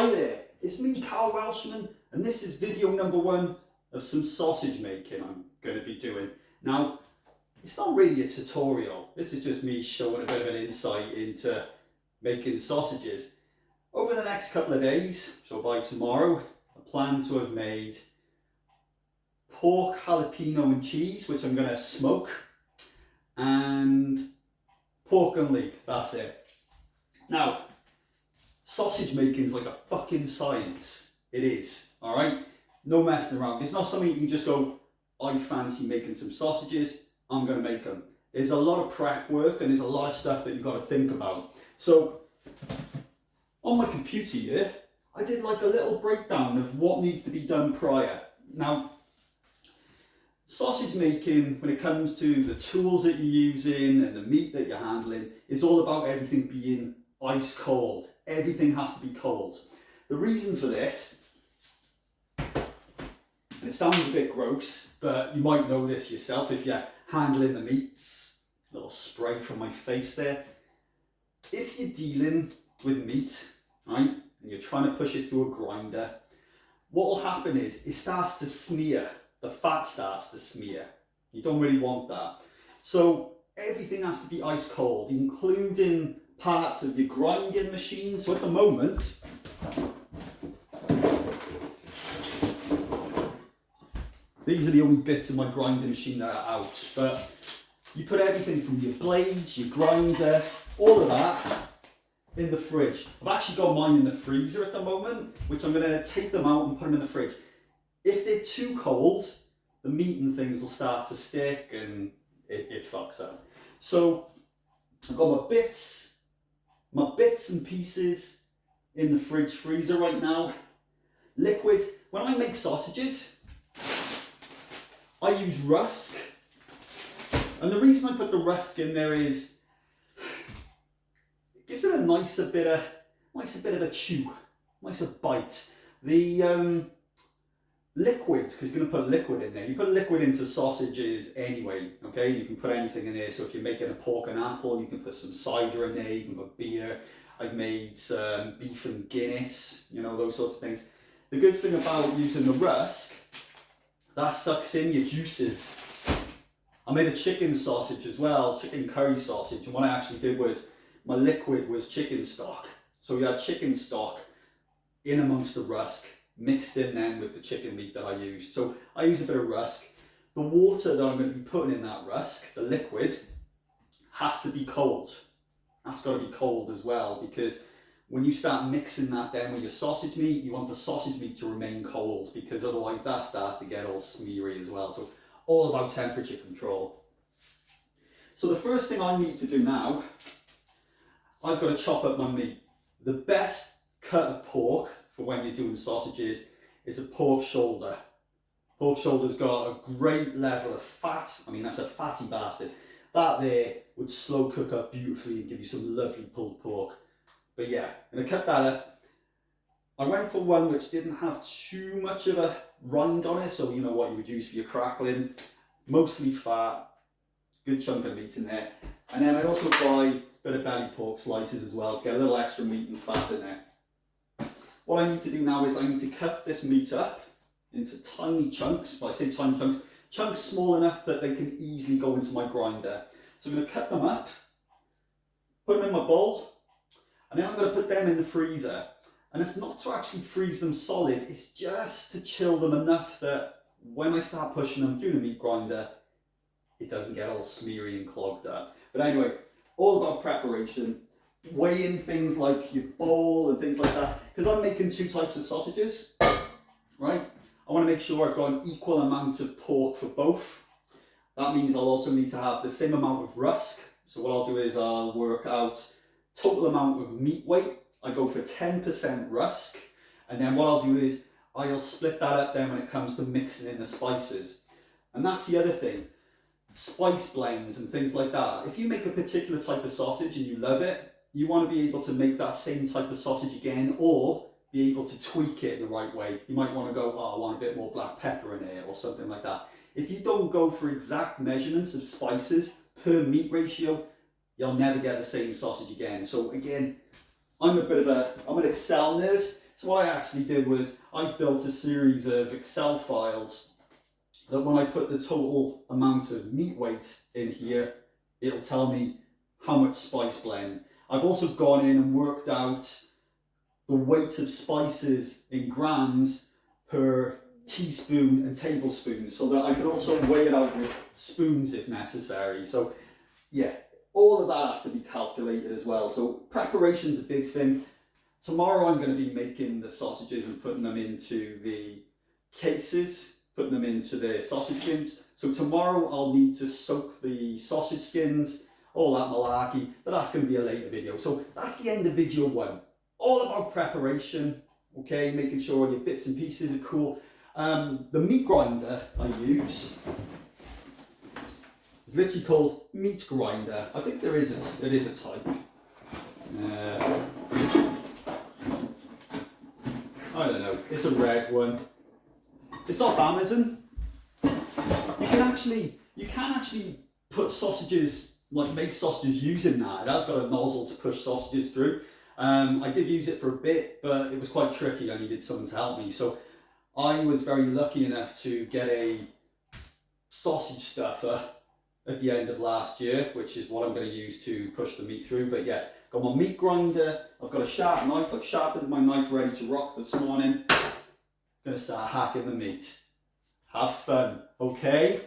Hi there, it's me, Karl Welshman, and this is video number 1 of some sausage making I'm going to be doing. Now, it's not really a tutorial, this is just me showing a bit of an insight into making sausages. Over the next couple of days, so by tomorrow, I plan to have made pork, jalapeno and cheese, which I'm going to smoke, and pork and leek, that's it. Now, sausage making is like a fucking science. It is, alright? No messing around. It's not something you can just go, I fancy making some sausages, I'm going to make them. There's a lot of prep work and there's a lot of stuff that you've got to think about. So, on my computer here, I did like a little breakdown of what needs to be done prior. Now, sausage making, when it comes to the tools that you're using and the meat that you're handling, is all about everything being ice cold. Everything has to be cold. The reason for this, and it sounds a bit gross, but you might know this yourself if you're handling the meats. A little spray from my face there. If you're dealing with meat, right, and you're trying to push it through a grinder, what will happen is it starts to smear. The fat starts to smear. You don't really want that. So everything has to be ice cold, including parts of your grinding machine. So at the moment, these are the only bits of my grinding machine that are out. But you put everything from your blades, your grinder, all of that in the fridge. I've actually got mine in the freezer at the moment, which I'm going to take them out and put them in the fridge. If they're too cold, the meat and things will start to stick and it fucks up. So I've got my bits and pieces in the fridge freezer right now. Liquid. When I make sausages, I use rusk. And the reason I put the rusk in there is it gives it a nicer bit of a chew, nicer bite. The liquids, because you're going to put liquid in there. You put liquid into sausages anyway, okay? You can put anything in there. So if you're making a pork and apple, you can put some cider in there, you can put beer. I've made beef and Guinness, you know, those sorts of things. The good thing about using the rusk, that sucks in your juices. I made a chicken sausage as well, chicken curry sausage, and what I actually did was, my liquid was chicken stock. So we had chicken stock in amongst the rusk, mixed in then with the chicken meat that I used. So I use a bit of rusk. The water that I'm going to be putting in that rusk, the liquid, has to be cold. That's got to be cold as well, because when you start mixing that then with your sausage meat, you want the sausage meat to remain cold, because otherwise that starts to get all smeary as well. So all about temperature control. So the first thing I need to do now, I've got to chop up my meat. The best cut of pork for when you're doing sausages is a pork shoulder. Pork shoulder's got a great level of fat. I mean, that's a fatty bastard. That there would slow cook up beautifully and give you some lovely pulled pork. But yeah, I'm going to cut that up. I went for one which didn't have too much of a rind on it, so you know what you would use for your crackling. Mostly fat, good chunk of meat in there. And then I also buy a bit of belly pork slices as well to get a little extra meat and fat in there. What I need to do now is I need to cut this meat up into tiny chunks. Well, I say tiny chunks, chunks small enough that they can easily go into my grinder. So I'm going to cut them up, put them in my bowl, and then I'm going to put them in the freezer. And it's not to actually freeze them solid, it's just to chill them enough that when I start pushing them through the meat grinder, it doesn't get all smeary and clogged up. But anyway, all about preparation. Weigh in things like your bowl and things like that, because I'm making 2 types of sausages, right? I want to make sure I've got an equal amount of pork for both. That means I'll also need to have the same amount of rusk. So what I'll do is I'll work out total amount of meat weight. I go for 10% rusk, and then what I'll do is I'll split that up then when it comes to mixing in the spices. And that's the other thing, spice blends and things like that. If you make a particular type of sausage and you love it, you want to be able to make that same type of sausage again, or be able to tweak it in the right way. You might want to go, oh, I want a bit more black pepper in there, or something like that. If you don't go for exact measurements of spices per meat ratio, you'll never get the same sausage again. So again, I'm an Excel nerd, So what I actually did was I've built a series of Excel files that when I put the total amount of meat weight in here, it'll tell me how much spice blend. I've also gone in and worked out the weight of spices in grams per teaspoon and tablespoon, so that I can also weigh it out with spoons if necessary. So yeah, all of that has to be calculated as well. So preparation's a big thing. Tomorrow I'm going to be making the sausages and putting them into the cases, putting them into the sausage skins. So tomorrow I'll need to soak the sausage skins, all that malarkey, but that's going to be a later video. So that's the end of video 1. All about preparation, okay, making sure your bits and pieces are cool. The meat grinder I use is literally called meat grinder. I think it is a type. I don't know, it's a red one. It's off Amazon. You can actually put sausages, like make sausages using that. It has got a nozzle to push sausages through. I did use it for a bit, but it was quite tricky. I needed someone to help me. So I was very lucky enough to get a sausage stuffer at the end of last year, which is what I'm going to use to push the meat through. But yeah, got my meat grinder. I've got a sharp knife. I've sharpened my knife ready to rock this morning. Going to start hacking the meat. Have fun, okay?